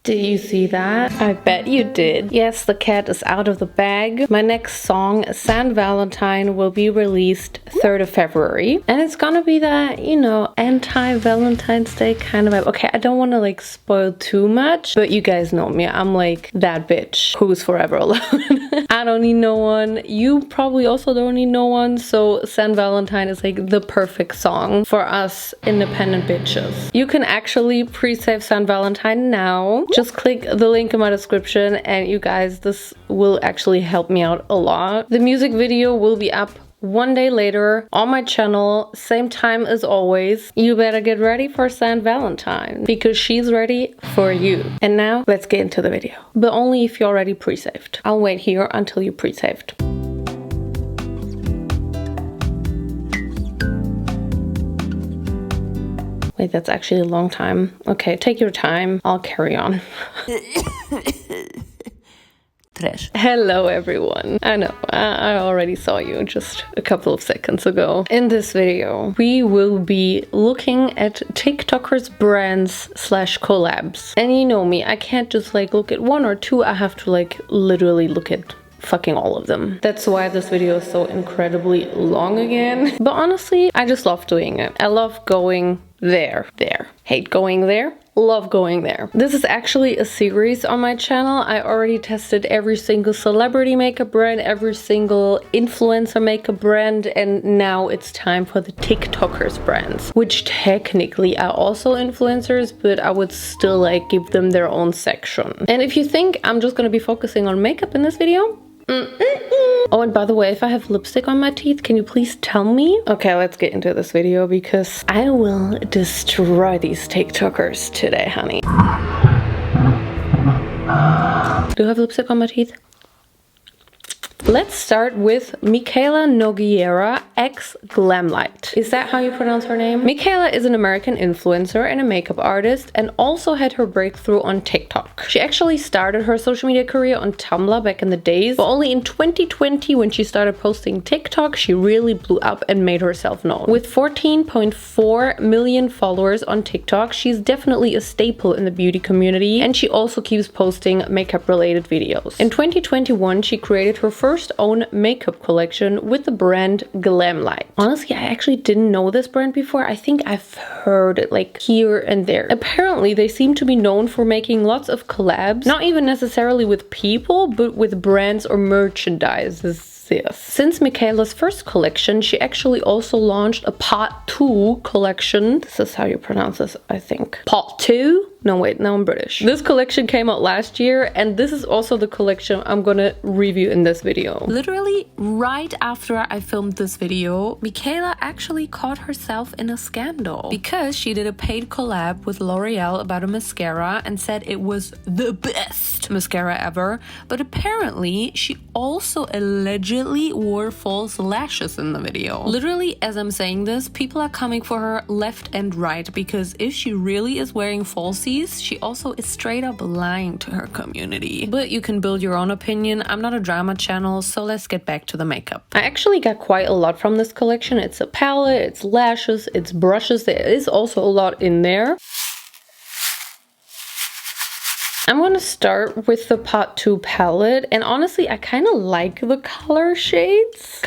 Did you see that? I bet you did. Yes, the cat is out of the bag. My next song, St. Valentine, will be released 3rd of February. And it's gonna be that, you know, anti-Valentine's Day kind of vibe. Okay, I don't want to like spoil too much, but you guys know me. I'm like that bitch who's forever alone. I don't need no one. You probably also don't need no one. So St. Valentine is like the perfect song for us independent bitches. You can actually pre-save St. Valentine now. Just click the link in my description, and you guys, this will actually help me out a lot. The music video will be up one day later on my channel, same time as always. You better get ready for St. Valentine because she's ready for you. And now let's get into the video, but only if you're already pre-saved. I'll wait here until you're pre-saved. Wait, that's actually a long time. Okay, take your time. I'll carry on. Trash. Hello everyone. I know, I already saw you just a couple of seconds ago. In this video, we will be looking at TikTokers brands / collabs. And you know me, I can't just like look at one or two. I have to like literally look at fucking all of them. That's why this video is so incredibly long again. But honestly, I just love doing it. I love going there. Hate going there. Love going there. This is actually a series on my channel. I already tested every single celebrity makeup brand, every single influencer makeup brand, and now it's time for the TikTokers brands, which technically are also influencers, but I would still like give them their own section. And if you think I'm just gonna be focusing on makeup in this video, oh, and by the way, if I have lipstick on my teeth, can you please tell me? Okay, let's get into this video because I will destroy these TikTokers today, honey. Do I have lipstick on my teeth? Let's start with Mikayla X Glamlite. Is that how you pronounce her name? Mikayla is an American influencer and a makeup artist, and also had her breakthrough on TikTok. She actually started her social media career on Tumblr back in the days, but only in 2020, when she started posting TikTok, she really blew up and made herself known. With 14.4 million followers on TikTok, she's definitely a staple in the beauty community, and she also keeps posting makeup related videos. In 2021, she created her first own makeup collection with the brand Glamlite. Honestly, I actually didn't know this brand before. I think I've heard it like here and there. Apparently, they seem to be known for making lots of collabs, not even necessarily with people, but with brands or merchandises. Yes. Since Mikayla's first collection, she actually also launched a Part 2 collection. This is how you pronounce this, I think. Part 2? No, wait, now I'm British. This collection came out last year, and this is also the collection I'm gonna review in this video. Literally right after I filmed this video, Mikayla actually caught herself in a scandal because she did a paid collab with L'Oreal about a mascara and said it was the best mascara ever, but apparently she also allegedly wore false lashes in the video. Literally, as I'm saying this, people are coming for her left and right, because if she really is wearing falsies, she also is straight up lying to her community. But you can build your own opinion. I'm not a drama channel, so let's get back to the makeup. I actually got quite a lot from this collection. It's a palette, it's lashes, it's brushes. There is also a lot in there. I'm gonna start with the Part 2 palette, and honestly, I kind of like the color shades.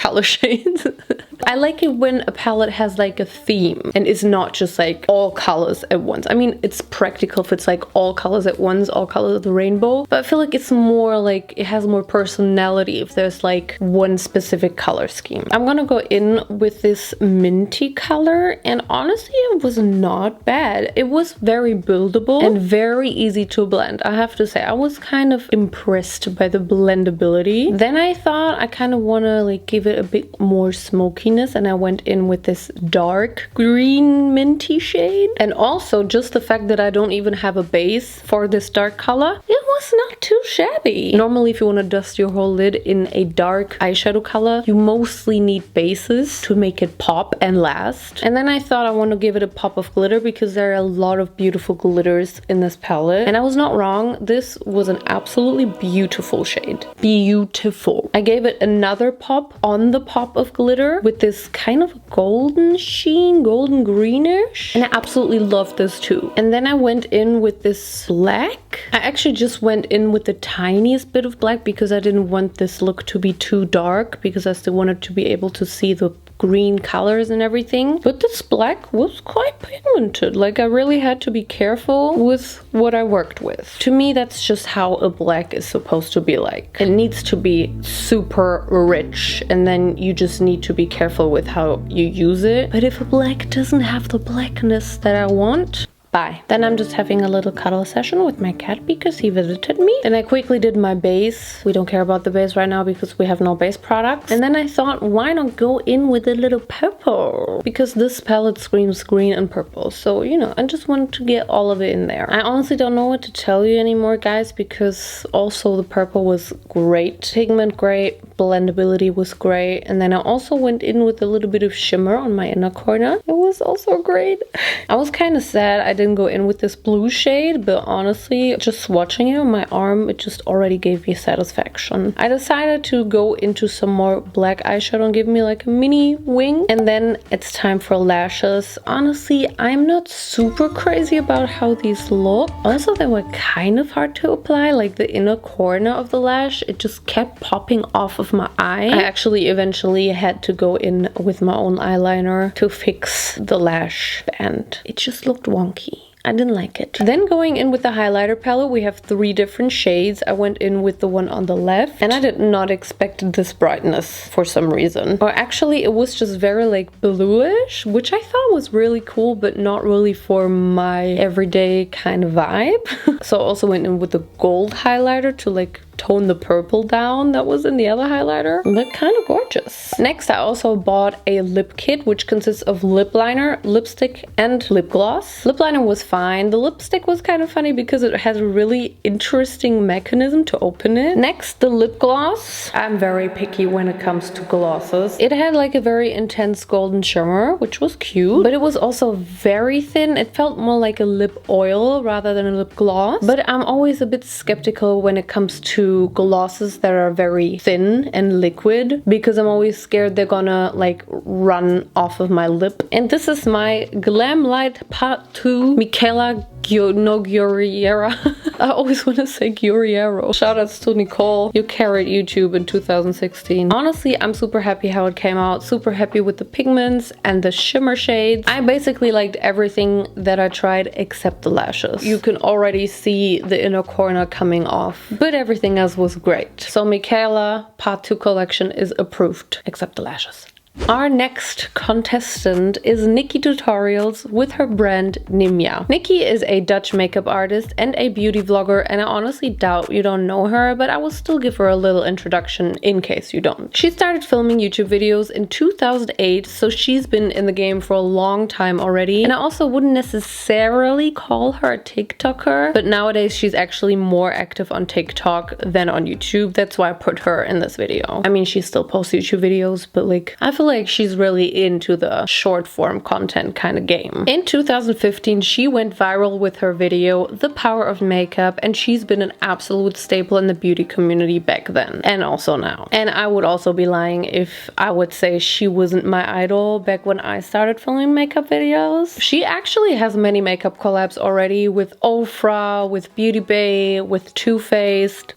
I like it when a palette has like a theme and is not just like all colors at once. I mean, it's practical if it's like all colors at once, all colors of the rainbow, but I feel like it's more like it has more personality if there's like one specific color scheme. I'm gonna go in with this minty color, and honestly, it was not bad. It was very buildable and very easy to blend. I have to say, I was kind of impressed by the blendability. Then I thought I kind of want to like give it a bit more smokiness, and I went in with this dark green minty shade. And also just the fact that I don't even have a base for this dark color, it was not too shabby. Normally, if you want to dust your whole lid in a dark eyeshadow color, you mostly need bases to make it pop and last. And then I thought I want to give it a pop of glitter because there are a lot of beautiful glitters in this palette, and I was not wrong. This was an absolutely beautiful shade. Beautiful. I gave it another pop on the pop of glitter with with this kind of golden sheen, golden greenish. And I absolutely love this too. And then I went in with this black. I actually just went in with the tiniest bit of black because I didn't want this look to be too dark, because I still wanted to be able to see the green colors and everything. But this black was quite pigmented. Like, I really had to be careful with what I worked with. To me, that's just how a black is supposed to be like. It needs to be super rich, and then you just need to be careful with how you use it. But if a black doesn't have the blackness that I want, bye. Then I'm just having a little cuddle session with my cat because he visited me. Then I quickly did my base. We don't care about the base right now because we have no base products. And then I thought, why not go in with a little purple? Because this palette screams green and purple. So, you know, I just wanted to get all of it in there. I honestly don't know what to tell you anymore, guys, because also the purple was great. Pigment great. Blendability was great. And then I also went in with a little bit of shimmer on my inner corner. It was also great. I was kind of sad I didn't go in with this blue shade, but honestly, just watching it on my arm, it just already gave me satisfaction. I decided to go into some more black eyeshadow and give me like a mini wing. And then it's time for lashes. Honestly, I'm not super crazy about how these look. Also, they were kind of hard to apply, like the inner corner of the lash. It just kept popping off of my eye. I actually eventually had to go in with my own eyeliner to fix the lash band. It just looked wonky. I didn't like it. Then going in with the highlighter palette, we have 3 different shades. I went in with the one on the left, and I did not expect this brightness for some reason. Or actually, it was just very like bluish, which I thought was really cool, but not really for my everyday kind of vibe. So I also went in with the gold highlighter to like tone the purple down that was in the other highlighter. They're kind of gorgeous. Next, I also bought a lip kit, which consists of lip liner, lipstick, and lip gloss. Lip liner was fine. The lipstick was kind of funny because it has a really interesting mechanism to open it. Next, the lip gloss. I'm very picky when it comes to glosses. It had like a very intense golden shimmer, which was cute, but it was also very thin. It felt more like a lip oil rather than a lip gloss. But I'm always a bit skeptical when it comes to glosses that are very thin and liquid, because I'm always scared they're gonna like run off of my lip. And this is my Glamlite Part 2 Mikayla Glamlite. I always want to say Guerriero. Shoutouts to Nicole. You carried YouTube in 2016. Honestly, I'm super happy how it came out. Super happy with the pigments and the shimmer shades. I basically liked everything that I tried except the lashes. You can already see the inner corner coming off, but everything else was great. So Mikayla Part 2 collection is approved, except the lashes. Our next contestant is NikkieTutorials with her brand Nimya. Nikkie is a Dutch makeup artist and a beauty vlogger, and I honestly doubt you don't know her, but I will still give her a little introduction in case you don't. She started filming YouTube videos in 2008, so she's been in the game for a long time already, and I also wouldn't necessarily call her a TikToker, but nowadays she's actually more active on TikTok than on YouTube. That's why I put her in this video. I mean, she still posts YouTube videos, but like, I feel like she's really into the short form content kind of game. In 2015, she went viral with her video, The Power of Makeup, and she's been an absolute staple in the beauty community back then, and also now. And I would also be lying if I would say she wasn't my idol back when I started filming makeup videos. She actually has many makeup collabs already with Ofra, with Beauty Bay, with Too Faced.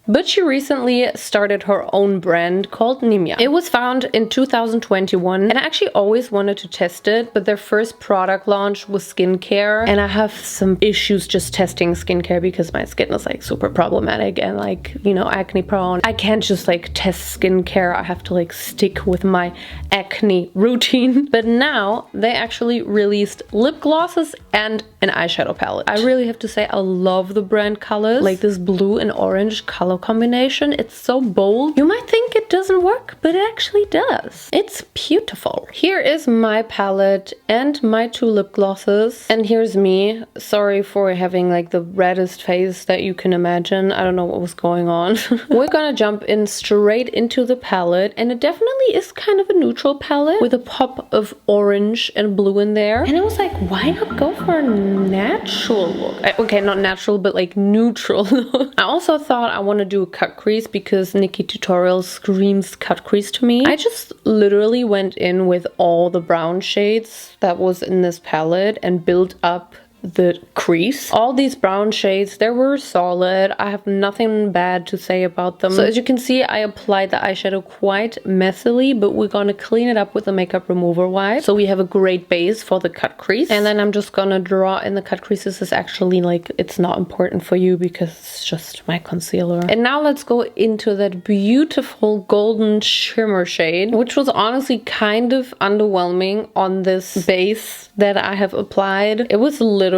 But she recently started her own brand called Nimya. It was founded in 2021, and I actually always wanted to test it, but their first product launch was skincare, and I have some issues just testing skincare because my skin is like super problematic and like, you know, acne prone. I can't just like test skincare. I have to like stick with my acne routine. But now they actually released lip glosses and an eyeshadow palette. I really have to say I love the brand colors, like this blue and orange color combination. It's so bold. You might think it doesn't work, but it actually does. It's beautiful. Here is my palette and my 2 lip glosses. And here's me. Sorry for having like the reddest face that you can imagine. I don't know what was going on. We're gonna jump in straight into the palette, and it definitely is kind of a neutral palette with a pop of orange and blue in there. And I was like, why not go for a natural look? Okay, not natural, but like neutral look. I also thought I wanted want to do a cut crease because NikkieTutorials screams cut crease to me. I just literally went in with all the brown shades that was in this palette and built up the crease. All these brown shades, they were solid. I have nothing bad to say about them. So as you can see, I applied the eyeshadow quite messily, but we're gonna clean it up with a makeup remover wipe. So we have a great base for the cut crease. And then I'm just gonna draw in the cut creases. Is actually like, it's not important for you because it's just my concealer. And now let's go into that beautiful golden shimmer shade, which was honestly kind of underwhelming on this base that I have applied. It was literally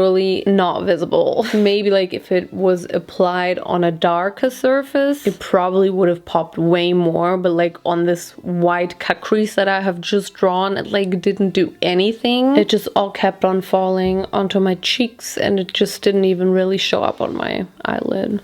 not visible. Maybe like if it was applied on a darker surface, it probably would have popped way more, but like on this white cut crease that I have just drawn, it like didn't do anything. It just all kept on falling onto my cheeks and it just didn't even really show up on my eyelid.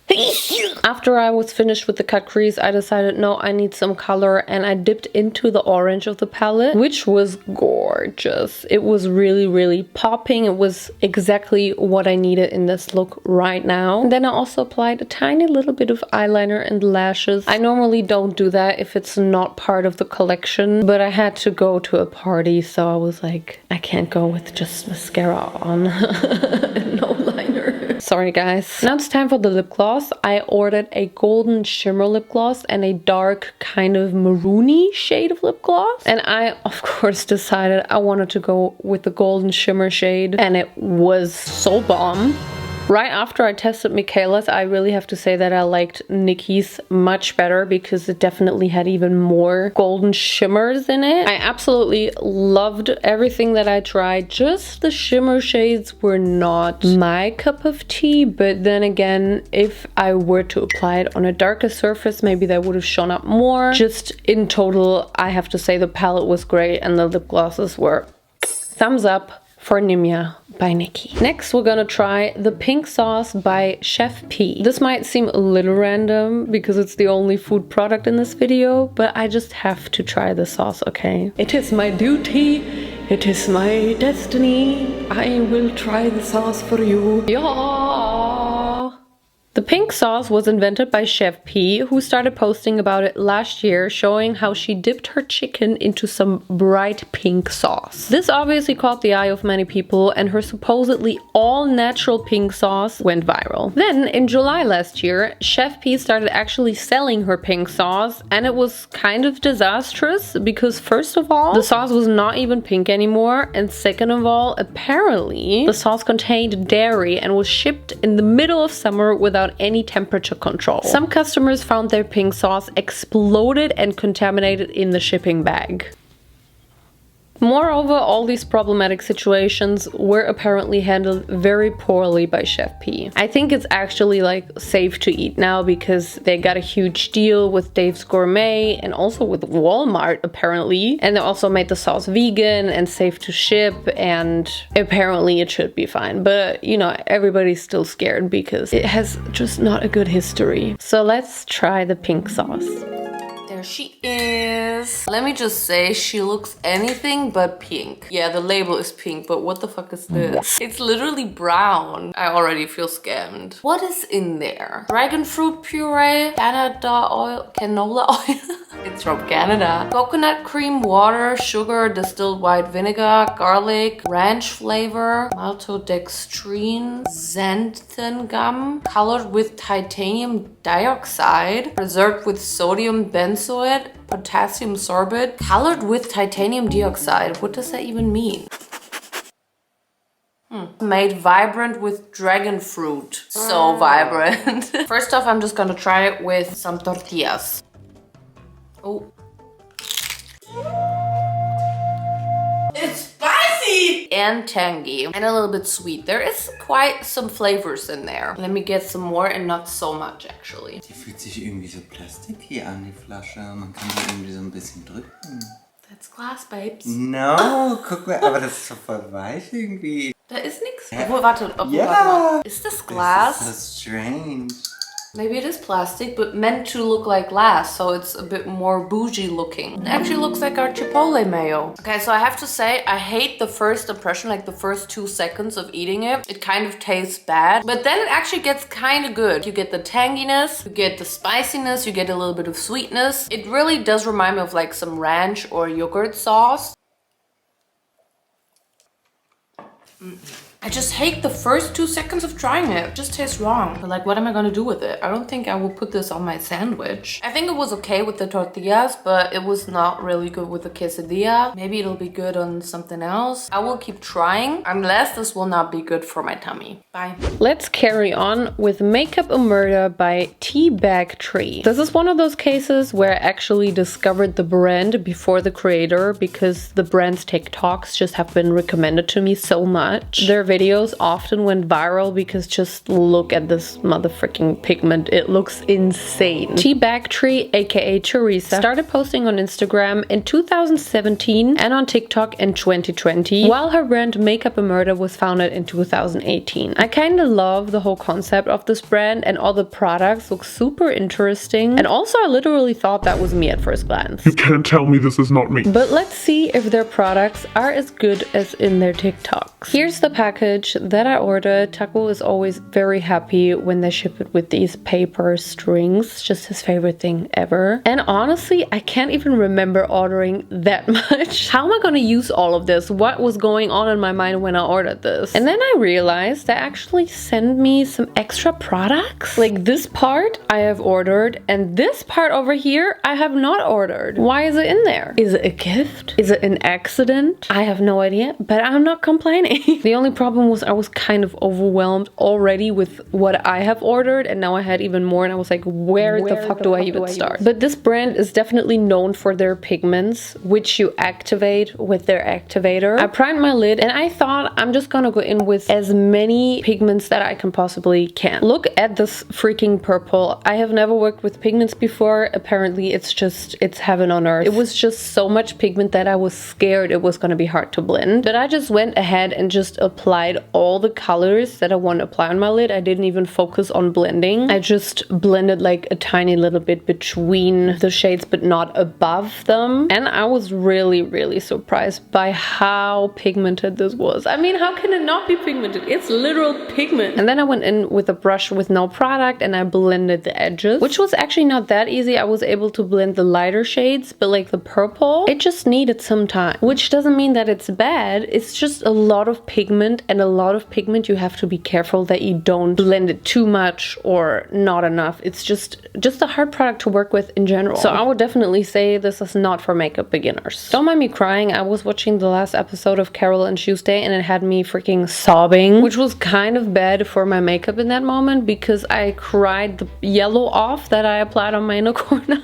After I was finished with the cut crease, I decided no, I need some color, and I dipped into the orange of the palette, which was gorgeous. It was really popping. It was exactly what I needed in this look right now. And then I also applied a tiny little bit of eyeliner and lashes. I normally don't do that if it's not part of the collection, but I had to go to a party, so I was like, I can't go with just mascara on and no liner. Sorry guys. Now it's time for the lip gloss. I ordered a golden shimmer lip gloss and a dark kind of maroony shade of lip gloss. And I, of course, decided I wanted to go with the golden shimmer shade, and it was so bomb. Right after I tested Mikayla's, I really have to say that I liked Nikkie's much better because it definitely had even more golden shimmers in it. I absolutely loved everything that I tried. Just the shimmer shades were not my cup of tea, but then again, if I were to apply it on a darker surface, maybe that would have shown up more. Just in total, I have to say the palette was great and the lip glosses were thumbs up for Nimya by Nikkie. Next, we're gonna try the pink sauce by Chef P. This might seem a little random because it's the only food product in this video, but I just have to try the sauce, okay? It is my duty, it is my destiny. I will try the sauce for you. Yeah. The pink sauce was invented by Chef P, who started posting about it last year, showing how she dipped her chicken into some bright pink sauce. This obviously caught the eye of many people, and her supposedly all-natural pink sauce went viral. Then, in July last year, Chef P started actually selling her pink sauce, and it was kind of disastrous because first of all, the sauce was not even pink anymore, and second of all, apparently, the sauce contained dairy and was shipped in the middle of summer without any temperature control. Some customers found their pink sauce exploded and contaminated in the shipping bag. Moreover, all these problematic situations were apparently handled very poorly by Chef P. I think it's actually like safe to eat now because they got a huge deal with Dave's Gourmet and also with Walmart apparently. And they also made the sauce vegan and safe to ship, and apparently it should be fine. But you know, everybody's still scared because it has just not a good history. So let's try the pink sauce. There she is. Let me just say, she looks anything but pink. Yeah, the label is pink, but what the fuck is this? It's literally brown. I already feel scammed. What is in there? Dragon fruit puree, Canada oil, canola oil. It's from Canada. Coconut cream, water, sugar, distilled white vinegar, garlic, ranch flavor, maltodextrine, xanthan gum, colored with titanium dioxide, preserved with sodium benzoate, potassium sorbate, colored with titanium dioxide. What does that even mean? Made vibrant with dragon fruit. So vibrant. First off, I'm just gonna try it with some tortillas. Oh. It's spicy! And tangy. And a little bit sweet. There is quite some flavors in there. Let me get some more and not so much actually. Die fühlt sich irgendwie so plasticky an, die Flasche. Man kann die irgendwie so ein bisschen drücken. That's glass, babes. No, guck mal, aber das ist doch voll weich irgendwie. Da ist nichts. Obwohl, warte, warte mal. Ist das Glas? Das ist so strange. Maybe it is plastic, but meant to look like LASH, so it's a bit more bougie looking. It actually looks like our Chipotle mayo. Okay, so I have to say, I hate the first impression, like the first 2 seconds of eating it. It kind of tastes bad, but then it actually gets kind of good. You get the tanginess, you get the spiciness, you get a little bit of sweetness. It really does remind me of like some ranch or yogurt sauce. I just hate the first 2 seconds of trying it. It just tastes wrong. But like, what am I gonna do with it? I don't think I will put this on my sandwich. I think it was okay with the tortillas, but it was not really good with the quesadilla. Maybe it'll be good on something else. I will keep trying, unless this will not be good for my tummy. Bye. Let's carry on with Makeup a Murder by Teabag Tree. This is one of those cases where I actually discovered the brand before the creator, because the brand's TikToks just have been recommended to me so much. Their videos often went viral because just look at this motherfucking pigment. It looks insane. Teabag Tree, aka Teresa, started posting on Instagram in 2017 and on TikTok in 2020, while her brand Makeup a Murder was founded in 2018. I kind of love the whole concept of this brand, and all the products look super interesting, and also I literally thought that was me at first glance. You can't tell me this is not me. But let's see if their products are as good as in their TikToks. Here's the package that I ordered. Taco is always very happy when they ship it with these paper strings. Just his favorite thing ever. And honestly, I can't even remember ordering that much. How am I gonna use all of this? What was going on in my mind when I ordered this? And then I realized they actually sent me some extra products. Like this part I have ordered, and this part over here I have not ordered. Why is it in there? Is it a gift? Is it an accident? I have no idea, but I'm not complaining. The only problem was I was kind of overwhelmed already with what I have ordered, and now I had even more, and I was like, where the fuck do I even start? But this brand is definitely known for their pigments, which you activate with their activator. I primed my lid, and I thought I'm just gonna go in with as many pigments that I can possibly can. Look at this freaking purple. I have never worked with pigments before. Apparently it's heaven on earth. It was just so much pigment that I was scared it was gonna be hard to blend. But I just went ahead and just applied all the colors that I want to apply on my lid. I didn't even focus on blending. I just blended like a tiny little bit between the shades, but not above them. And I was really, really surprised by how pigmented this was. I mean, how can it not be pigmented? It's literal pigment. And then I went in with a brush with no product and I blended the edges, which was actually not that easy. I was able to blend the lighter shades, but like the purple, it just needed some time, which doesn't mean that it's bad. It's just a lot of pigment, and a lot of pigment you have to be careful that you don't blend it too much or not enough. It's just a hard product to work with in general. So I would definitely say this is not for makeup beginners. Don't mind me crying. I was watching the last episode of Carol and Tuesday and it had me freaking sobbing, which was kind of bad for my makeup in that moment because I cried the yellow off that I applied on my inner corner.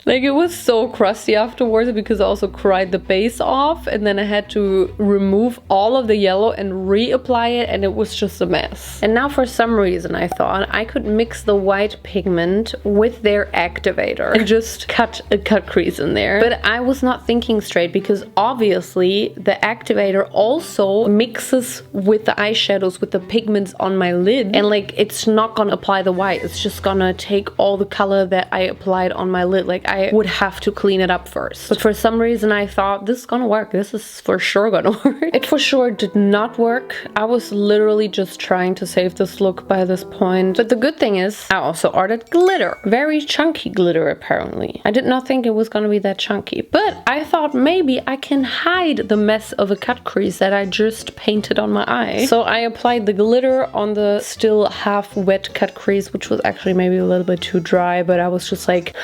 Like, it was so crusty afterwards because I also cried the base off, and then I had to remove all of the yellow and reapply it, and it was just a mess. And now for some reason I thought I could mix the white pigment with their activator and just cut a cut crease in there. But I was not thinking straight because obviously the activator also mixes with the eyeshadows, with the pigments on my lid, and like it's not gonna apply the white, it's just gonna take all the color that I applied on my lid. Like, I would have to clean it up first. But for some reason I thought this is gonna work. This is for sure gonna work. It for sure did not work. I was literally just trying to save this look by this point. But the good thing is I also ordered glitter. Very chunky glitter apparently. I did not think it was gonna be that chunky. But I thought maybe I can hide the mess of a cut crease that I just painted on my eye. So I applied the glitter on the still half wet cut crease, which was actually maybe a little bit too dry, but I was just like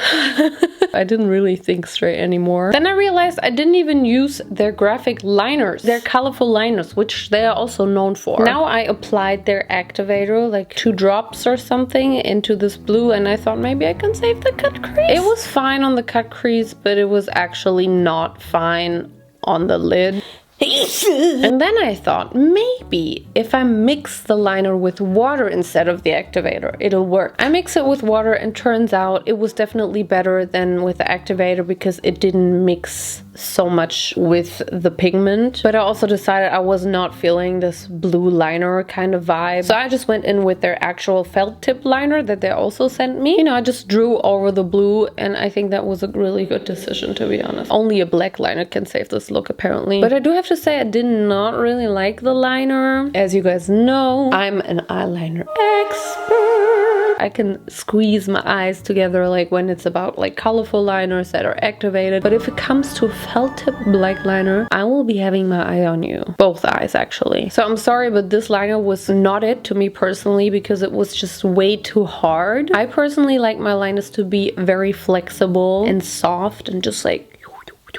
I didn't really think straight anymore. Then I realized I didn't even use their graphic liners, their colorful liners, which they are also known for. Now I applied their activator, like 2 drops or something, into this blue, and I thought maybe I can save the cut crease. It was fine on the cut crease, but it was actually not fine on the lid. And then I thought maybe if I mix the liner with water instead of the activator, it'll work. I mix it with water and turns out it was definitely better than with the activator because it didn't mix so much with the pigment, but I also decided I was not feeling this blue liner kind of vibe. So I just went in with their actual felt tip liner that they also sent me. You know, I just drew over the blue, and I think that was a really good decision, to be honest. Only a black liner can save this look apparently. But I do have to say I did not really like the liner. As you guys know, I'm an eyeliner expert. I can squeeze my eyes together like when it's about like colorful liners that are activated. But if it comes to a felt tip black liner, I will be having my eye on you. Both eyes actually. So I'm sorry, but this liner was not it to me personally because it was just way too hard. I personally like my liners to be very flexible and soft and just like.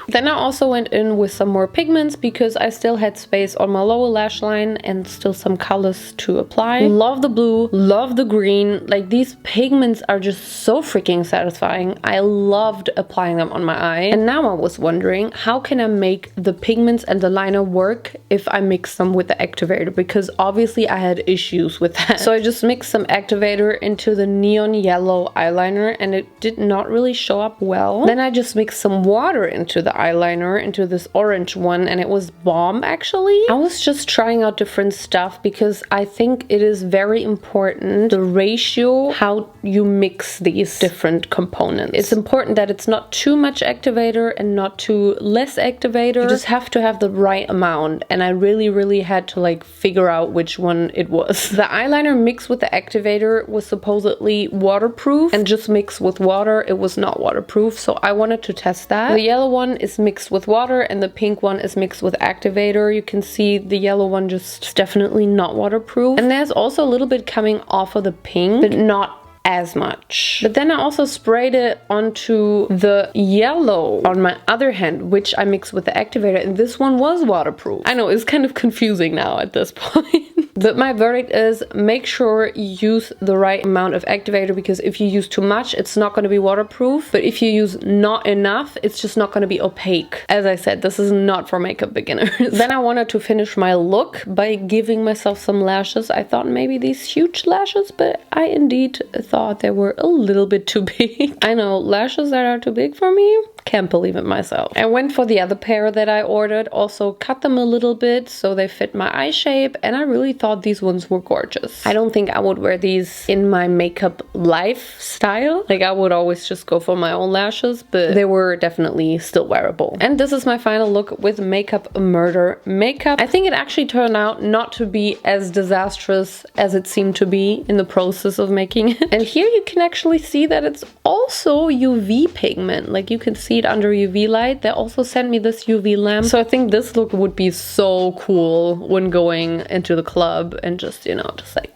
Then I also went in with some more pigments because I still had space on my lower lash line and still some colors to apply. Love the blue, love the green. Like, these pigments are just so freaking satisfying. I loved applying them on my eye. And now I was wondering, how can I make the pigments and the liner work if I mix them with the activator? Because obviously I had issues with that. So I just mixed some activator into the neon yellow eyeliner and it did not really show up well. Then I just mixed some water into the eyeliner, into this orange one, and it was bomb actually. I was just trying out different stuff because I think it is very important, the ratio, how you mix these different components. It's important that it's not too much activator and not too less activator. You just have to have the right amount, and I really had to like figure out which one it was. The eyeliner mixed with the activator was supposedly waterproof, and just mixed with water it was not waterproof, so I wanted to test that. The yellow one is mixed with water and the pink one is mixed with activator. You can see the yellow one just definitely not waterproof, and there's also a little bit coming off of the pink, but not as much. But then I also sprayed it onto the yellow on my other hand, which I mixed with the activator, and this one was waterproof. I know, it's kind of confusing now at this point. But my verdict is, make sure you use the right amount of activator, because if you use too much, it's not going to be waterproof. But if you use not enough, it's just not going to be opaque. As I said, this is not for makeup beginners. Then I wanted to finish my look by giving myself some lashes. I thought maybe these huge lashes, but I indeed thought they were a little bit too big. I know, lashes that are too big for me? Can't believe it myself. I went for the other pair that I ordered, also cut them a little bit so they fit my eye shape, and I really thought these ones were gorgeous. I don't think I would wear these in my makeup lifestyle. Like, I would always just go for my own lashes, but they were definitely still wearable. And this is my final look with Makeup Murder makeup. I think it actually turned out not to be as disastrous as it seemed to be in the process of making it. And here you can actually see that it's also UV pigment. Like, you can see it under UV light. They also sent me this UV lamp. So I think this look would be so cool when going into the club and just, you know, just like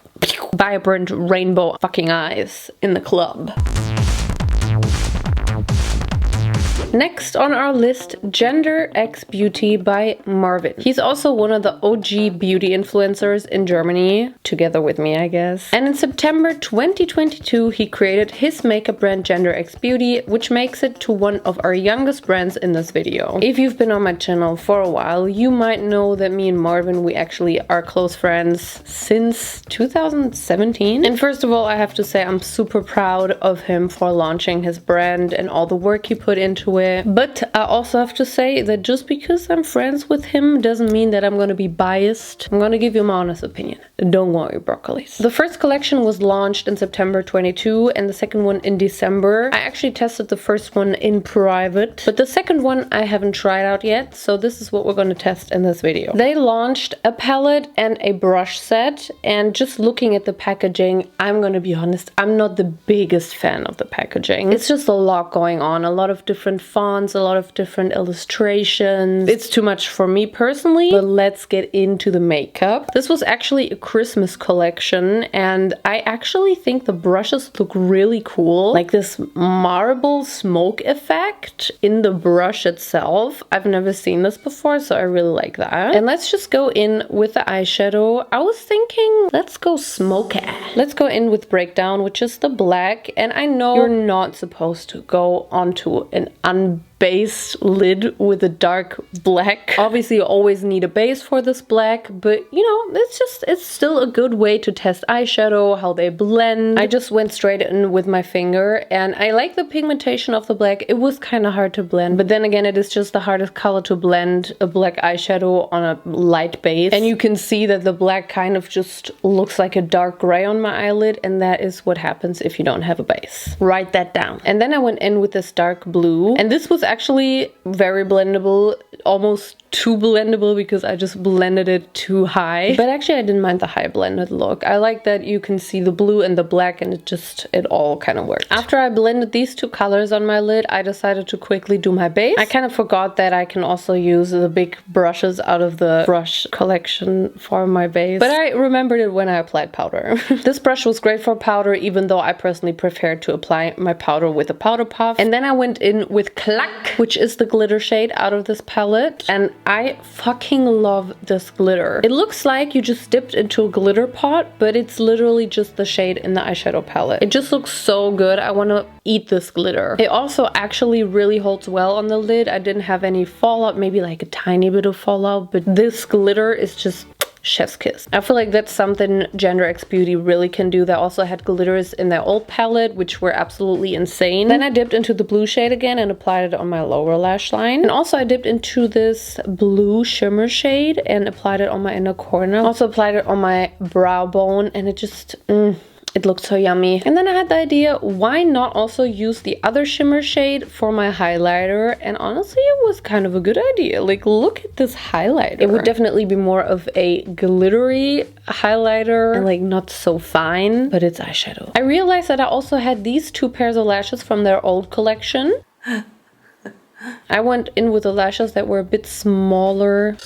vibrant rainbow fucking eyes in the club. Next on our list, Gender X Beauty by Marvyn. He's also one of the OG beauty influencers in Germany, together with me, I guess. And in September 2022, he created his makeup brand Gender X Beauty, which makes it to one of our youngest brands in this video. If you've been on my channel for a while, you might know that me and Marvyn, we actually are close friends since 2017. And first of all, I have to say I'm super proud of him for launching his brand and all the work he put into it. But I also have to say that just because I'm friends with him doesn't mean that I'm going to be biased. I'm going to give you my honest opinion. Don't worry, broccolis. The first collection was launched in September 22 and the second one in December. I actually tested the first one in private, but the second one I haven't tried out yet, so this is what we're going to test in this video. They launched a palette and a brush set, and just looking at the packaging, I'm going to be honest, I'm not the biggest fan of the packaging. It's just a lot going on, a lot of different fonts, a lot of different illustrations. It's too much for me personally, but let's get into the makeup. This was actually a Christmas collection, and I actually think the brushes look really cool. Like this marble smoke effect in the brush itself. I've never seen this before, so I really like that. And let's just go in with the eyeshadow. I was thinking, let's go smoky. Let's go in with Breakdown, which is the black, and I know you're not supposed to go onto an base lid with a dark black. Obviously you always need a base for this black, but you know, it's still a good way to test eyeshadow, how they blend. I just went straight in with my finger, and I like the pigmentation of the black. It was kind of hard to blend, but then again, it is just the hardest color to blend a black eyeshadow on a light base. And you can see that the black kind of just looks like a dark gray on my eyelid, and that is what happens if you don't have a base. Write that down. And then I went in with this dark blue, and this was actually very blendable, almost too blendable because I just blended it too high. But actually I didn't mind the high blended look. I like that you can see the blue and the black, and it all kind of worked. After I blended these two colors on my lid, I decided to quickly do my base. I kind of forgot that I can also use the big brushes out of the brush collection for my base, but I remembered it when I applied powder. This brush was great for powder, even though I personally prefer to apply my powder with a powder puff. And then I went in with Clack, which is the glitter shade out of this palette, and I fucking love this glitter. It looks like you just dipped into a glitter pot, but it's literally just the shade in the eyeshadow palette. It just looks so good. I want to eat this glitter. It also actually really holds well on the lid. I didn't have any fallout, maybe like a tiny bit of fallout, but this glitter is just chef's kiss. I feel like that's something Gender X Beauty really can do. They also had glitters in their old palette, which were absolutely insane. Then I dipped into the blue shade again and applied it on my lower lash line. And also I dipped into this blue shimmer shade and applied it on my inner corner. Also applied it on my brow bone, and it just... it looked so yummy. And then I had the idea, why not also use the other shimmer shade for my highlighter? And honestly, it was kind of a good idea. Like, look at this highlighter. It would definitely be more of a glittery highlighter and like not so fine, but it's eyeshadow. I realized that I also had these two pairs of lashes from their old collection. I went in with the lashes that were a bit smaller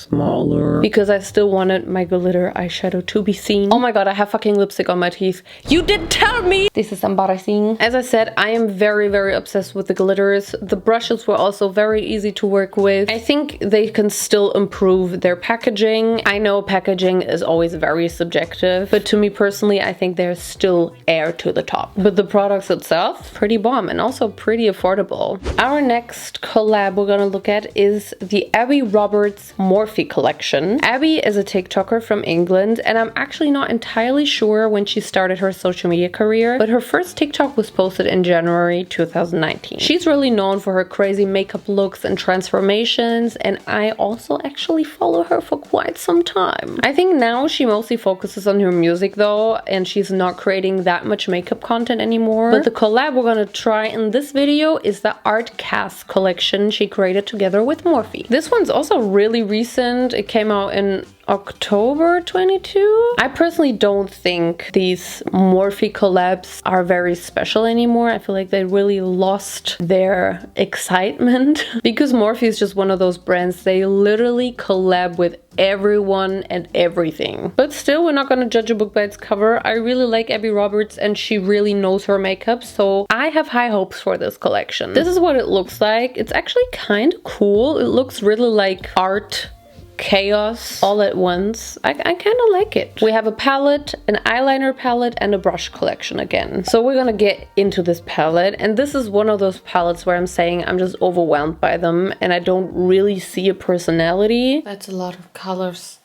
because I still wanted my glitter eyeshadow to be seen. Oh my god, I have fucking lipstick on my teeth. You didn't tell me! This is embarrassing. As I said, I am very, very obsessed with the glitters. The brushes were also very easy to work with. I think they can still improve their packaging. I know packaging is always very subjective, but to me personally, I think there's still air to the top. But the products itself, pretty bomb and also pretty affordable. Our next collab we're gonna look at is the Abby Roberts Morphe collection. Abby is a TikToker from England, and I'm actually not entirely sure when she started her social media career, but her first TikTok was posted in January 2019. She's really known for her crazy makeup looks and transformations, and I also actually follow her for quite some time. I think now she mostly focuses on her music though, and she's not creating that much makeup content anymore. But the collab we're gonna try in this video is the Art Cast collection she created together with Morphe. This one's also really recent. It came out in October 22. I personally don't think these Morphe collabs are very special anymore. I feel like they really lost their excitement because Morphe is just one of those brands. They literally collab with everyone and everything. But still, we're not going to judge a book by its cover. I really like Abby Roberts and she really knows her makeup, so I have high hopes for this collection. This is what it looks like. It's actually kind of cool. It looks really like art chaos all at once. I kind of like it. We have a palette, an eyeliner palette, and a brush collection again. So we're gonna get into this palette, and this is one of those palettes where I'm saying I'm just overwhelmed by them and I don't really see a personality. That's a lot of colors.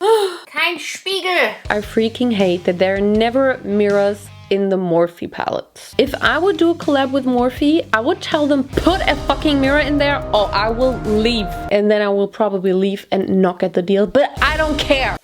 Kein Spiegel! I freaking hate that there are never mirrors in the Morphe palettes. If I would do a collab with Morphe, I would tell them put a fucking mirror in there or I will leave. And then I will probably leave and not get the deal, but I don't care.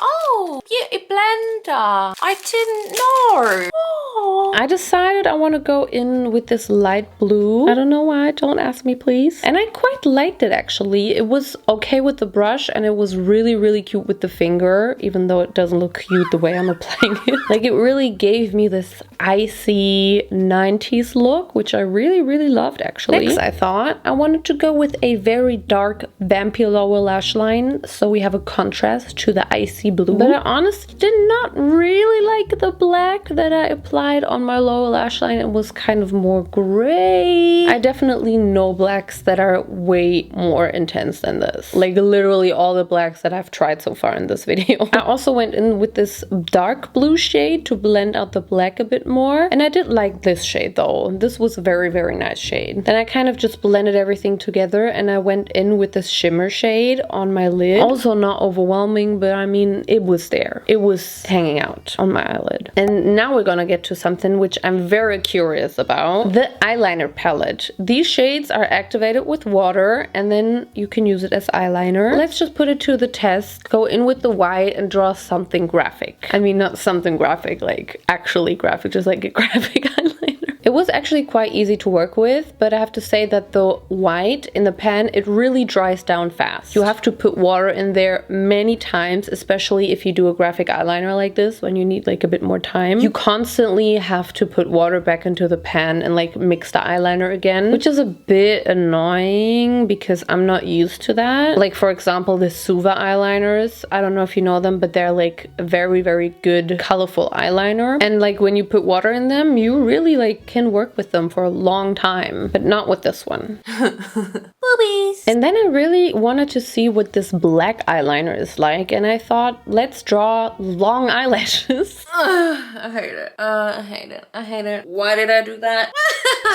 Oh, yeah, a blender. I didn't know. Oh. I decided I want to go in with this light blue. I don't know why, don't ask me please. And I quite liked it actually. It was okay with the brush and it was really, really cute with the finger, even though it doesn't look cute the way I'm applying it. Like it really gave me this icy 90s look, which I really, really loved actually. Next, I thought I wanted to go with a very dark vampire lower lash line, so we have a contrast to the icy blue. But I honestly did not really like the black that I applied on on my lower lash line. It was kind of more gray. I definitely know blacks that are way more intense than this. Like literally all the blacks that I've tried so far in this video. I also went in with this dark blue shade to blend out the black a bit more. And I did like this shade though. This was a very, very nice shade. Then I kind of just blended everything together and I went in with this shimmer shade on my lid. Also not overwhelming, but I mean, it was there. It was hanging out on my eyelid. And now we're gonna get to something which I'm very curious about. The eyeliner palette. These shades are activated with water and then you can use it as eyeliner. Let's just put it to the test. Go in with the white and draw something graphic. I mean, not something graphic, like actually graphic, just like a graphic eyeliner. It was actually quite easy to work with, but I have to say that the white in the pan, it really dries down fast. You have to put water in there many times, especially if you do a graphic eyeliner like this, when you need like a bit more time. You constantly have to put water back into the pan and like mix the eyeliner again, which is a bit annoying because I'm not used to that. Like for example, the Suva eyeliners, I don't know if you know them, but they're like a very, very good colorful eyeliner. And like when you put water in them, you really like can work with them for a long time, but not with this one. Boobies! And then I really wanted to see what this black eyeliner is like, and I thought, let's draw long eyelashes. I hate it. I hate it. I hate it. Why did I do that?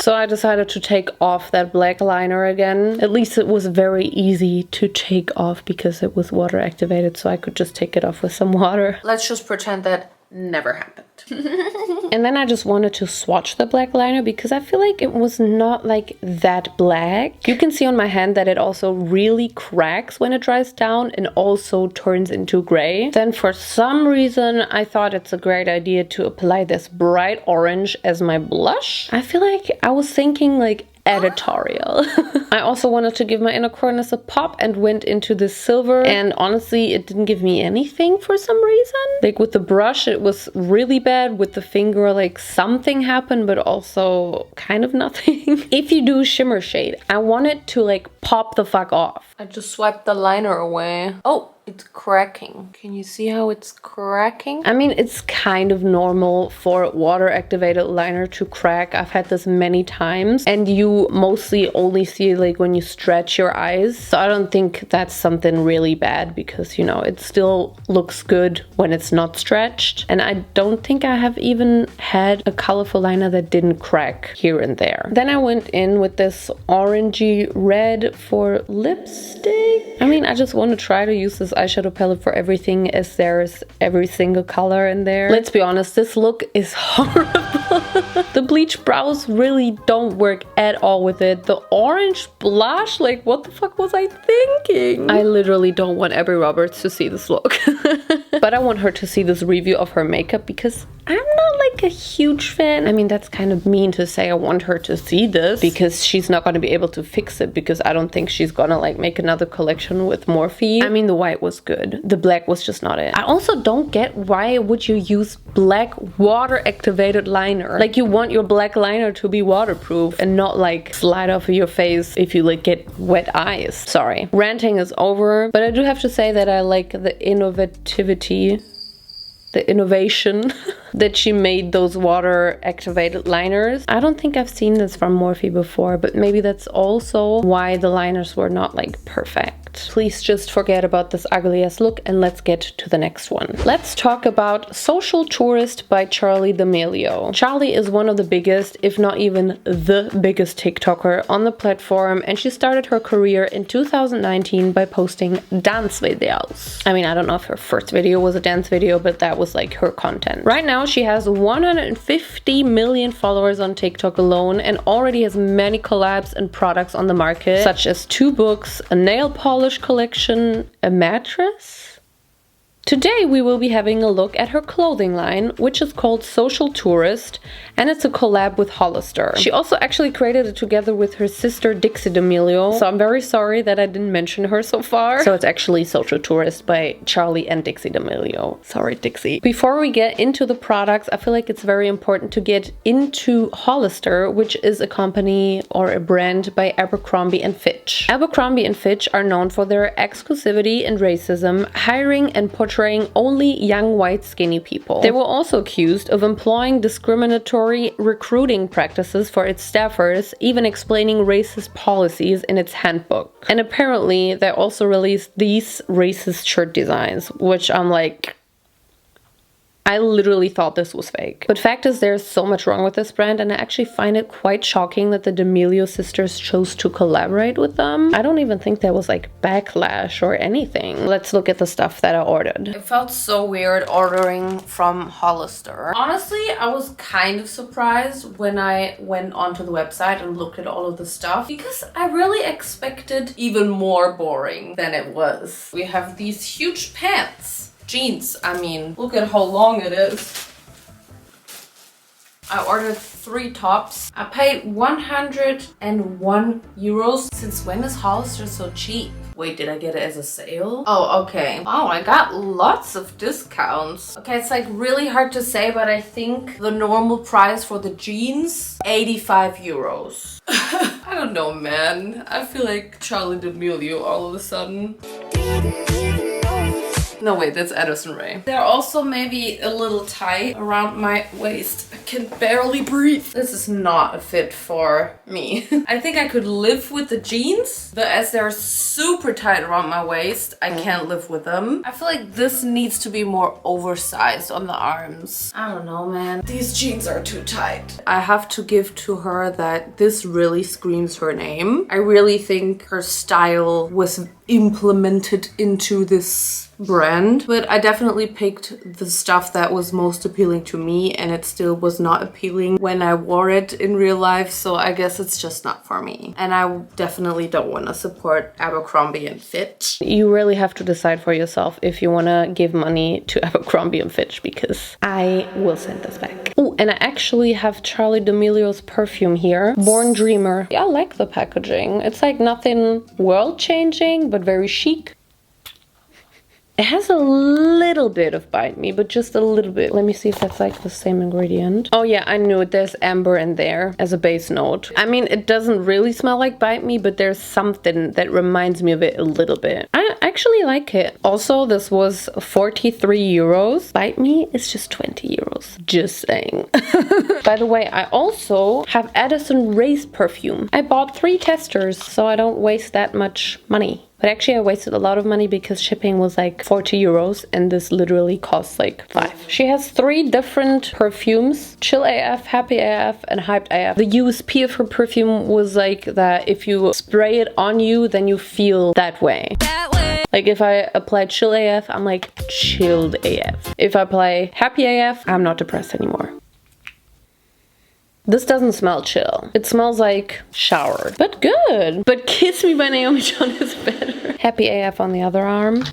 So I decided to take off that black liner again. At least it was very easy to take off because it was water activated, so I could just take it off with some water. Let's just pretend that never happened. And then I just wanted to swatch the black liner because I feel like it was not like that black. You can see on my hand that it also really cracks when it dries down and also turns into gray. Then for some reason I thought it's a great idea to apply this bright orange as my blush. I feel like I was thinking like editorial. I also wanted to give my inner corners a pop and went into this silver, and honestly it didn't give me anything for some reason. Like with the brush it was really bad, with the finger like something happened but also kind of nothing. If you do shimmer shade, I want it to like pop the fuck off. I just swiped the liner away. Oh, it's cracking. Can you see how it's cracking? I mean, it's kind of normal for water activated liner to crack. I've had this many times and you mostly only see like when you stretch your eyes. So I don't think that's something really bad because, you know, it still looks good when it's not stretched. And I don't think I have even had a colorful liner that didn't crack here and there. Then I went in with this orangey red for lipstick. I mean, I just want to try to use this eyeshadow palette for everything as there's every single color in there. Let's be honest, this look is horrible. The bleach brows really don't work at all with it. The orange blush, like what the fuck was I thinking? I literally don't want Abby Roberts to see this look. But I want her to see this review of her makeup because I'm not like a huge fan. I mean, that's kind of mean to say I want her to see this because she's not going to be able to fix it because I don't think she's gonna like make another collection with Morphe. I mean, the white was good. The black was just not it. I also don't get why would you use black water activated liner? Like you want your black liner to be waterproof and not like slide off of your face if you like get wet eyes. Sorry. Ranting is over, but I do have to say that I like the innovation that she made those water activated liners. I don't think I've seen this from Morphe before, but maybe that's also why the liners were not like perfect. Please just forget about this ugly ass look and let's get to the next one. Let's talk about Social Tourist by Charli D'Amelio. Charli is one of the biggest, if not even the biggest TikToker on the platform, and she started her career in 2019 by posting dance videos. I mean, I don't know if her first video was a dance video, but that was like her content. Right now she has 150 million followers on TikTok alone and already has many collabs and products on the market, such as 2 books, a nail polish collection, a mattress. Today we will be having a look at her clothing line, which is called Social Tourist, and it's a collab with Hollister. She also actually created it together with her sister Dixie D'Amelio, so I'm very sorry that I didn't mention her so far. So it's actually Social Tourist by Charli and Dixie D'Amelio. Sorry, Dixie. Before we get into the products, I feel like it's very important to get into Hollister, which is a company or a brand by Abercrombie & Fitch. Abercrombie & Fitch are known for their exclusivity and racism, hiring and portraying portraying only young white skinny people. They were also accused of employing discriminatory recruiting practices for its staffers, even explaining racist policies in its handbook. And apparently they also released these racist shirt designs, which I'm like, I literally thought this was fake. But fact is, there's so much wrong with this brand, and I actually find it quite shocking that the D'Amelio sisters chose to collaborate with them. I don't even think there was like backlash or anything. Let's look at the stuff that I ordered. It felt so weird ordering from Hollister. Honestly, I was kind of surprised when I went onto the website and looked at all of the stuff, because I really expected even more boring than it was. We have these huge pants. Jeans, I mean, look at how long it is. I ordered 3 tops. I paid 101 euros. Since when is Hollister so cheap? Wait, did I get it as a sale? Oh, okay. Oh, I got lots of discounts. Okay, it's like really hard to say, but I think the normal price for the jeans, 85 euros. I don't know, man. I feel like Charli D'Amelio all of a sudden. No, wait, that's Addison Rae. They're also maybe a little tight around my waist. I can barely breathe. This is not a fit for me. I think I could live with the jeans, but as they're super tight around my waist, I can't live with them. I feel like this needs to be more oversized on the arms. I don't know, man. These jeans are too tight. I have to give to her that this really screams her name. I really think her style was implemented into this brand, but I definitely picked the stuff that was most appealing to me, and it still was not appealing when I wore it in real life, so I guess it's just not for me. And I definitely don't want to support Abercrombie & Fitch. You really have to decide for yourself if you want to give money to Abercrombie & Fitch, because I will send this back. Oh, and I actually have Charli D'Amelio's perfume here, Born Dreamer. I like the packaging. It's like nothing world-changing, but very chic. It has a little bit of Bite Me, but just a little bit. Let me see if that's like the same ingredient. Oh yeah, I knew it. There's amber in there as a base note. I mean, it doesn't really smell like Bite Me, but there's something that reminds me of it a little bit. I actually like it. Also, this was 43 euros. Bite Me is just 20 euros. Just saying. By the way, I also have Addison Rae's perfume. I bought 3 testers, so I don't waste that much money. But actually I wasted a lot of money because shipping was like 40 euros and this literally costs like 5. She has 3 different perfumes: Chill AF, Happy AF, and Hyped AF. The USP of her perfume was like that if you spray it on you, then you feel that way. Like if I apply Chill AF, I'm like chilled AF. If I apply Happy AF, I'm not depressed anymore. This doesn't smell chill. It smells like showered, but good. But Kiss Me by Naomijon is better. Happy AF on the other arm.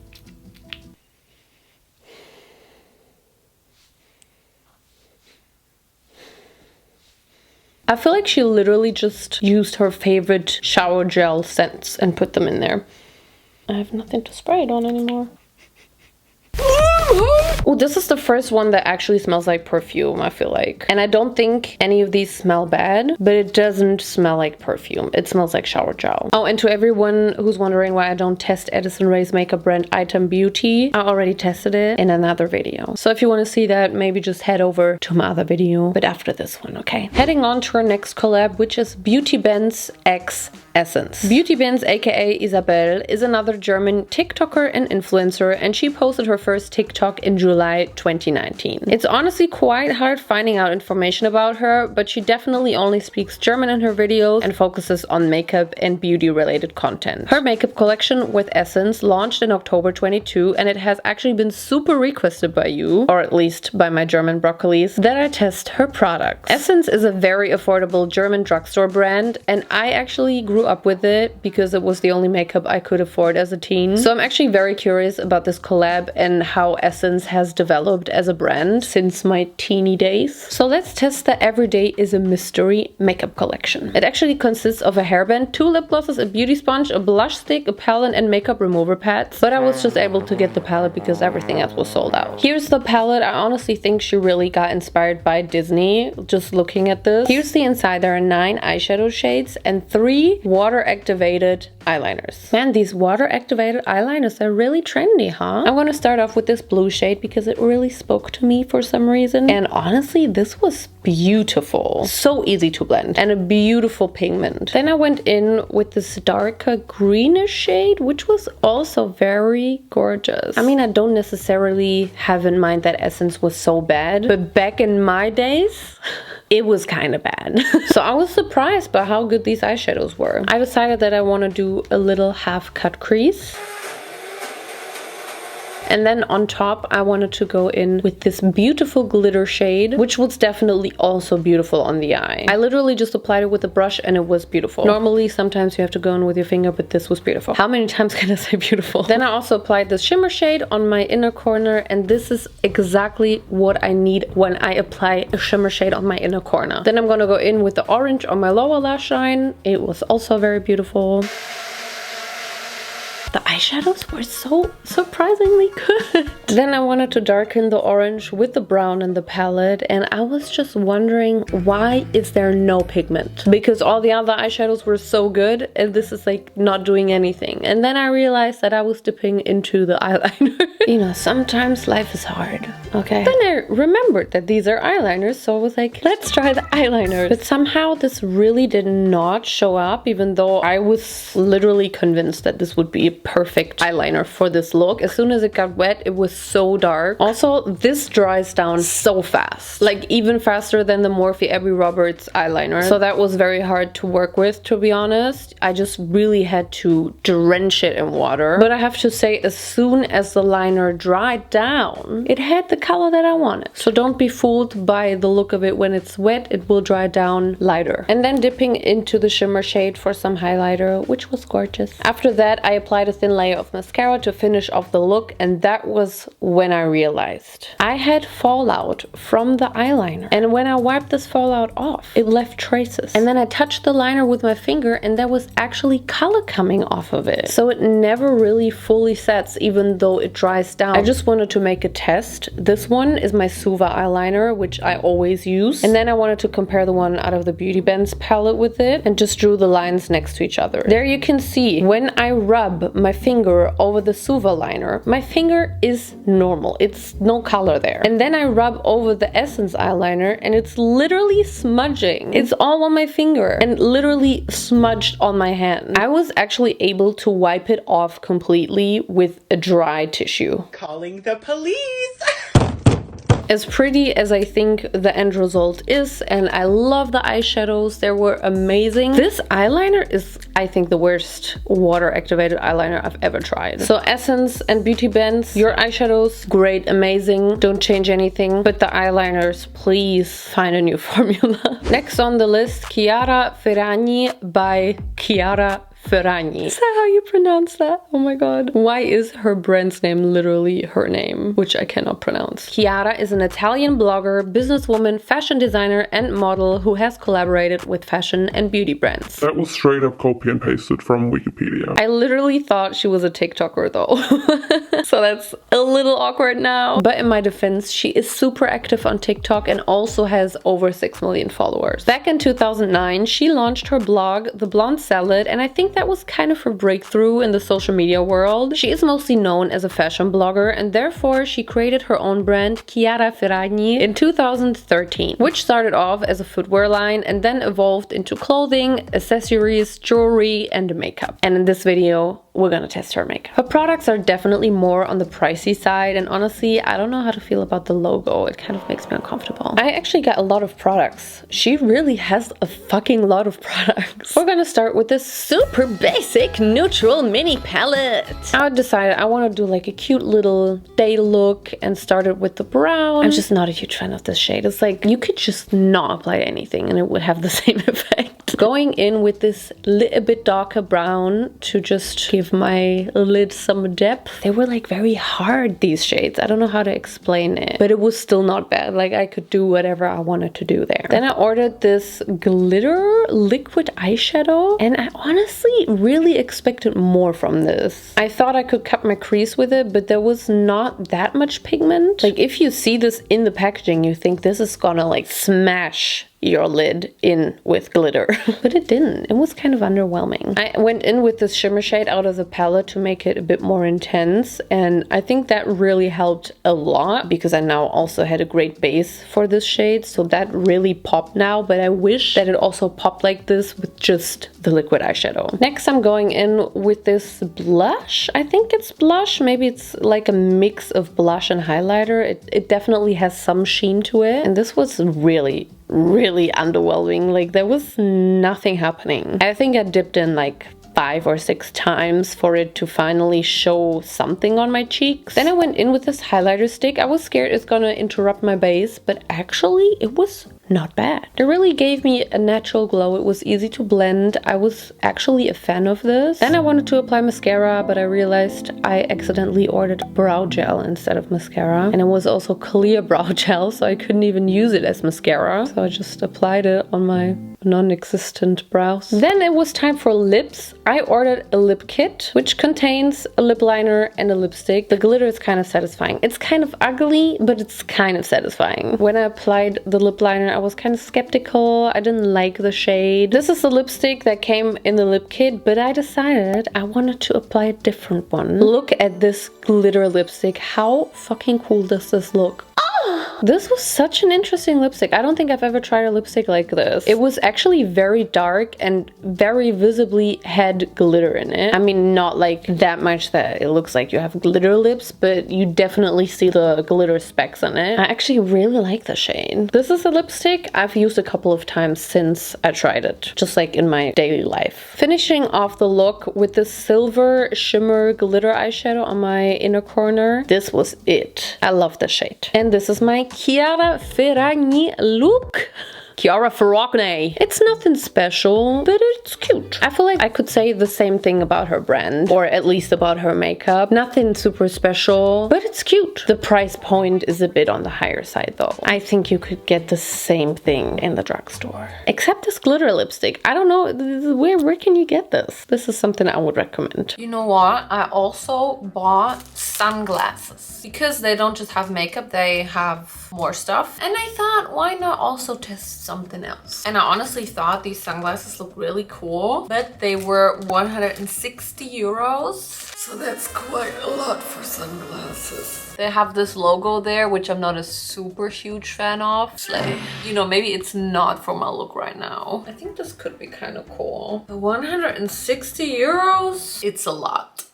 I feel like she literally just used her favorite shower gel scents and put them in there. I have nothing to spray it on anymore. Oh, this is the first one that actually smells like perfume, I feel like. And I don't think any of these smell bad, but it doesn't smell like perfume. It smells like shower gel. Oh, and to everyone who's wondering why I don't test Addison Rae's makeup brand Item Beauty, I already tested it in another video. So if you want to see that, maybe just head over to my other video, but after this one, okay? Heading on to our next collab, which is Beauty Benzz X Essence. Beauty Benzz, aka Isabel, is another German TikToker and influencer, and she posted her first TikTok in July 2019. It's honestly quite hard finding out information about her, but she definitely only speaks German in her videos and focuses on makeup and beauty related content. Her makeup collection with Essence launched in October 22, and it has actually been super requested by you, or at least by my German broccolis, that I test her products. Essence is a very affordable German drugstore brand, and I actually grew up with it because it was the only makeup I could afford as a teen. So I'm actually very curious about this collab and how Essence has developed as a brand since my teeny days. So let's test the Everyday is a Mystery makeup collection. It actually consists of a hairband, 2 lip glosses, a beauty sponge, a blush stick, a palette, and makeup remover pads. But I was just able to get the palette because everything else was sold out. Here's the palette. I honestly think she really got inspired by Disney just looking at this. Here's the inside. There are 9 eyeshadow shades and 3 water activated eyeliners. Man, these water activated eyeliners are really trendy, huh? I'm gonna start off with this blue shade because it really spoke to me for some reason. And honestly, this was beautiful. So easy to blend and a beautiful pigment. Then I went in with this darker greenish shade, which was also very gorgeous. I mean, I don't necessarily have in mind that essence was so bad, but back in my days, it was kind of bad. So I was surprised by how good these eyeshadows were. I decided that I want to do a little half cut crease. And then on top, I wanted to go in with this beautiful glitter shade, which was definitely also beautiful on the eye. I literally just applied it with a brush and it was beautiful. Normally, sometimes you have to go in with your finger, but this was beautiful. How many times can I say beautiful? Then I also applied this shimmer shade on my inner corner, and this is exactly what I need when I apply a shimmer shade on my inner corner. Then I'm gonna go in with the orange on my lower lash line. It was also very beautiful. The eyeshadows were so surprisingly good. Then I wanted to darken the orange with the brown in the palette, and I was just wondering, why is there no pigment? Because all the other eyeshadows were so good and this is like not doing anything. And then I realized that I was dipping into the eyeliner. You know, sometimes life is hard, okay? Then I remembered that these are eyeliners, so I was like, let's try the eyeliner. But somehow this really did not show up, even though I was literally convinced that this would be a perfect eyeliner for this look. As soon as it got wet, it was so dark. Also, this dries down so fast, like even faster than the Morphe Abbey Roberts eyeliner. So that was very hard to work with, to be honest. I just really had to drench it in water. But I have to say, as soon as the liner dried down, it had the color that I wanted. So don't be fooled by the look of it. When it's wet, it will dry down lighter. And then dipping into the shimmer shade for some highlighter, which was gorgeous. After that, I applied a thin layer of mascara to finish off the look, and that was when I realized I had fallout from the eyeliner. And when I wiped this fallout off, it left traces. And then I touched the liner with my finger and there was actually color coming off of it. So it never really fully sets, even though it dries down. I just wanted to make a test. This one is my Suva eyeliner, which I always use. And then I wanted to compare the one out of the Beauty Benzz palette with it and just drew the lines next to each other. There you can see, when I rub my finger over the Suva liner, my finger is normal. It's no color there. And then I rub over the Essence eyeliner and it's literally smudging. It's all on my finger and literally smudged on my hand. I was actually able to wipe it off completely with a dry tissue. Calling the police! As pretty as I think the end result is, and I love the eyeshadows, they were amazing. This eyeliner is, I think, the worst water activated eyeliner I've ever tried. So Essence and Beauty Benzz, your eyeshadows, great, amazing, don't change anything. But the eyeliners, please find a new formula. Next on the list, Chiara Ferragni by Chiara Ferragni. Is that how you pronounce that? Oh my god. Why is her brand's name literally her name, which I cannot pronounce? Chiara is an Italian blogger, businesswoman, fashion designer, and model who has collaborated with fashion and beauty brands. That was straight up copy and pasted from Wikipedia. I literally thought she was a TikToker though. So that's a little awkward now. But in my defense, she is super active on TikTok and also has over 6 million followers. Back in 2009, she launched her blog, The Blonde Salad, and I think that was kind of her breakthrough in the social media world. She is mostly known as a fashion blogger, and therefore she created her own brand, Chiara Ferragni, in 2013, which started off as a footwear line and then evolved into clothing, accessories, jewelry, and makeup. And in this video, we're gonna test her makeup. Her products are definitely more on the pricey side, and honestly, I don't know how to feel about the logo. It kind of makes me uncomfortable. I actually got a lot of products. She really has a fucking lot of products. We're gonna start with this super basic neutral mini palette. I decided I want to do like a cute little day look and started with the brown. I'm just not a huge fan of this shade. It's like you could just not apply anything and it would have the same effect. Going in with this little bit darker brown to just give my lid some depth. They were like very hard, these shades. I don't know how to explain it, but it was still not bad. Like I could do whatever I wanted to do there. Then I ordered this glitter liquid eyeshadow, and I honestly really expected more from this. I thought I could cut my crease with it, but there was not that much pigment. Like if you see this in the packaging, you think this is gonna like smash your lid in with glitter. But it didn't. It was kind of underwhelming. I went in with this shimmer shade out of the palette to make it a bit more intense, and I think that really helped a lot because I now also had a great base for this shade, so that really popped now, but I wish that it also popped like this with just the liquid eyeshadow. Next, I'm going in with this blush. I think it's blush. Maybe it's like a mix of blush and highlighter. It definitely has some sheen to it, and this was really underwhelming. Like, there was nothing happening. I think I dipped in like 5 or 6 times for it to finally show something on my cheeks. Then I went in with this highlighter stick. I was scared it's gonna interrupt my base, but actually it was not bad. It really gave me a natural glow. It was easy to blend. I was actually a fan of this. Then I wanted to apply mascara, but I realized I accidentally ordered brow gel instead of mascara. And it was also clear brow gel, so I couldn't even use it as mascara. So I just applied it on my non-existent brows. Then it was time for lips. I ordered a lip kit, which contains a lip liner and a lipstick. The glitter is kind of satisfying. It's kind of ugly, but it's kind of satisfying. When I applied the lip liner, I was kind of skeptical. I didn't like the shade. This is the lipstick that came in the lip kit, but I decided I wanted to apply a different one. Look at this glitter lipstick. How fucking cool does this look? This was such an interesting lipstick. I don't think I've ever tried a lipstick like this. It was actually very dark and very visibly had glitter in it. I mean, not like that much that it looks like you have glitter lips, but you definitely see the glitter specks on it. I actually really like the shade. This is a lipstick I've used a couple of times since I tried it, just like in my daily life. Finishing off the look with this silver shimmer glitter eyeshadow on my inner corner. This was it. I love the shade. And this is my Chiara Ferragni look. Chiara Ferragni. It's nothing special, but it's cute. I feel like I could say the same thing about her brand, or at least about her makeup. Nothing super special, but it's cute. The price point is a bit on the higher side though. I think you could get the same thing in the drugstore. Except this glitter lipstick. I don't know, where can you get this? This is something I would recommend. You know what? I also bought sunglasses. Because they don't just have makeup, they have more stuff. And I thought, why not also test something else? And I honestly thought these sunglasses look really cool, but they were 160 euros. So that's quite a lot for sunglasses. They have this logo there, which I'm not a super huge fan of. It's like, you know, maybe it's not for my look right now. I think this could be kind of cool. But 160 euros? It's a lot.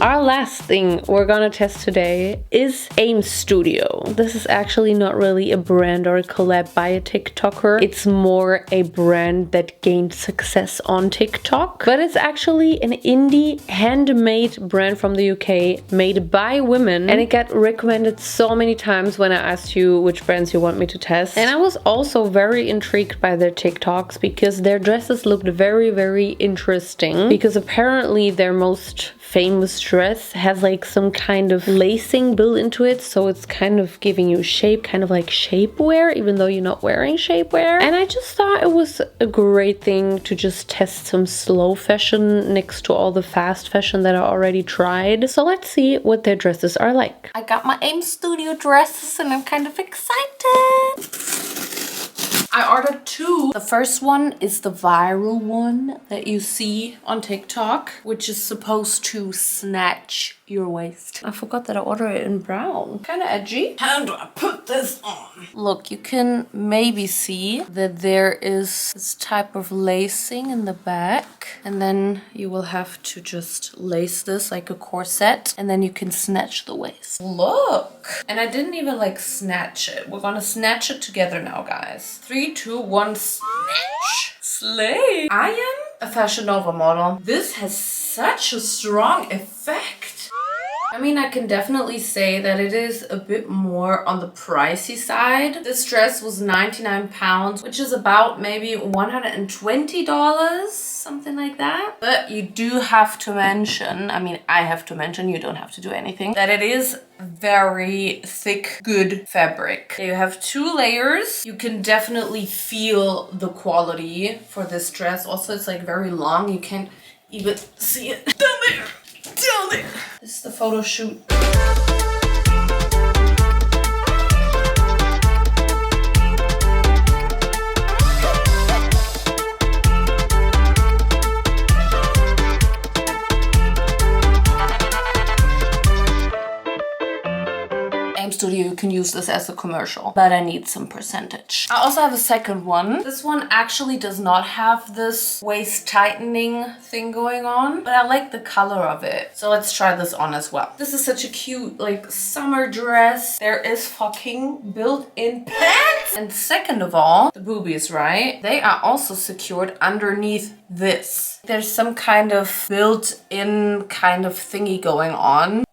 Our last thing we're gonna test today is AYM Studio. This is actually not really a brand or a collab by a TikToker. It's more a brand that gained success on TikTok. But it's actually an indie handmade brand from the UK made by women. And it got recommended so many times when I asked you which brands you want me to test. And I was also very intrigued by their TikToks because their dresses looked very interesting. Because apparently their most famous dress has like some kind of lacing built into it, so it's kind of giving you shape, kind of like shapewear, even though you're not wearing shapewear. And I just thought it was a great thing to just test some slow fashion next to all the fast fashion that I already tried. So let's see what their dresses are like. I got my AYM Studio dresses and I'm kind of excited. I ordered 2. The first one is the viral one that you see on TikTok, which is supposed to snatch your waist. I forgot that I ordered it in brown. Kind of edgy. How do I put this on? Look, you can maybe see that there is this type of lacing in the back. And then you will have to just lace this like a corset. And then you can snatch the waist. Look! And I didn't even like snatch it. We're gonna snatch it together now, guys. 3, 2, 1, snatch! Slay! I am a Fashion Nova model. This has such a strong effect. I mean, I can definitely say that it is a bit more on the pricey side. This dress was £99, which is about maybe $120, something like that. But you do have to mention, I mean, I have to mention, you don't have to do anything, that it is very thick, good fabric. You have 2 layers. You can definitely feel the quality for this dress. Also, it's like very long. You can't even see it down there. Down there. This is the photo shoot. use this as a commercial, but I need some percentage. I also have a second one. This one actually does not have this waist tightening thing going on, but I like the color of it. So let's try this on as well. This is such a cute like summer dress. There is fucking built-in pants. And second of all, the boobies, right? They are also secured underneath this. There's some kind of built-in kind of thingy going on.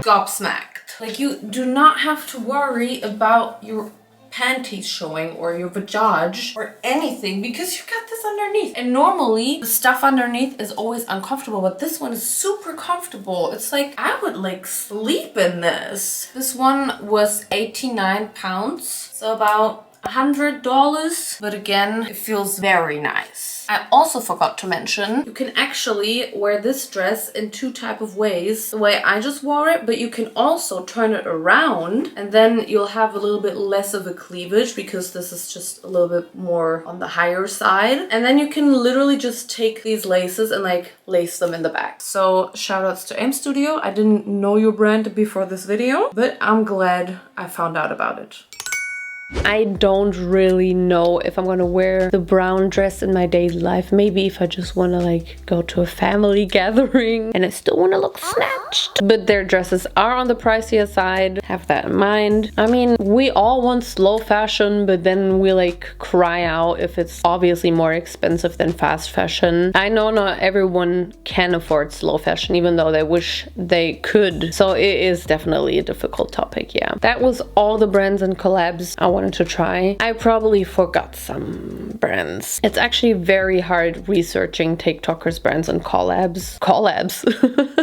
Gobsmacked. Like, you do not have to worry about your panties showing or your vajaj or anything because you got this underneath. And normally the stuff underneath is always uncomfortable, but this one is super comfortable. It's like I would like sleep in this. This one was 89 pounds, so about $100, but again, it feels very nice. I also forgot to mention, you can actually wear this dress in two type of ways. The way I just wore it, but you can also turn it around and then you'll have a little bit less of a cleavage because this is just a little bit more on the higher side. And then you can literally just take these laces and like lace them in the back. So shout outs to AYM Studio. I didn't know your brand before this video, but I'm glad I found out about it. I don't really know if I'm gonna wear the brown dress in my daily life. Maybe if I just want to like go to a family gathering and I still want to look snatched. But their dresses are on the pricier side. Have that in mind. I mean, we all want slow fashion, but then we like cry out if it's obviously more expensive than fast fashion. I know not everyone can afford slow fashion, even though they wish they could. So it is definitely a difficult topic, yeah. That was all the brands and collabs I wanted to try. I probably forgot some brands. It's actually very hard researching TikTokers brands and collabs.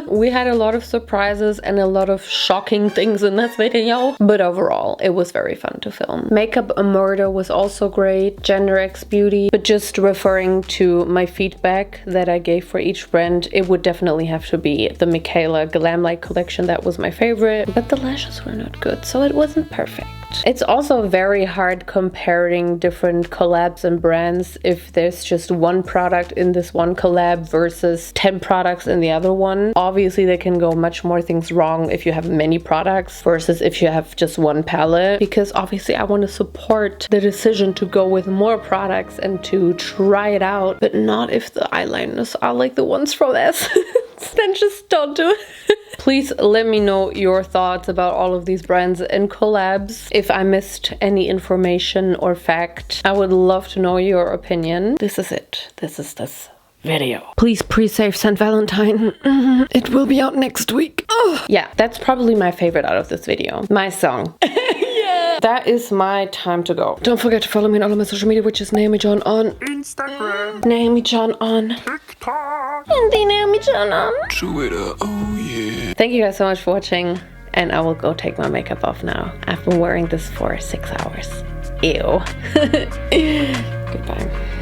We had a lot of surprises and a lot of shocking things in this video, but overall it was very fun to film. Makeup a Murder was also great, Gender X Beauty, but just referring to my feedback that I gave for each brand, it would definitely have to be the Mikayla Glamlite collection. That was my favorite, but the lashes were not good, so it wasn't perfect. It's also very hard comparing different collabs and brands if there's just one product in this one collab versus 10 products in the other one. Obviously, there can go much more things wrong if you have many products versus if you have just one palette, because obviously I want to support the decision to go with more products and to try it out, but not if the eyeliners are like the ones from Essence. Then just don't do it. Please let me know your thoughts about all of these brands and collabs. If I missed any information or fact, I would love to know your opinion. This is it. This is this video. Please pre-save St. Valentine. It will be out next week. Yeah, that's probably my favorite out of this video. My song. Yeah. That is my time to go. Don't forget to follow me on all of my social media, which is Naomijon on Instagram, Naomijon on TikTok, and the Naomijon on Twitter. Oh yeah. Thank you guys so much for watching, and I will go take my makeup off now. I've been wearing this for 6 hours. Ew. Goodbye.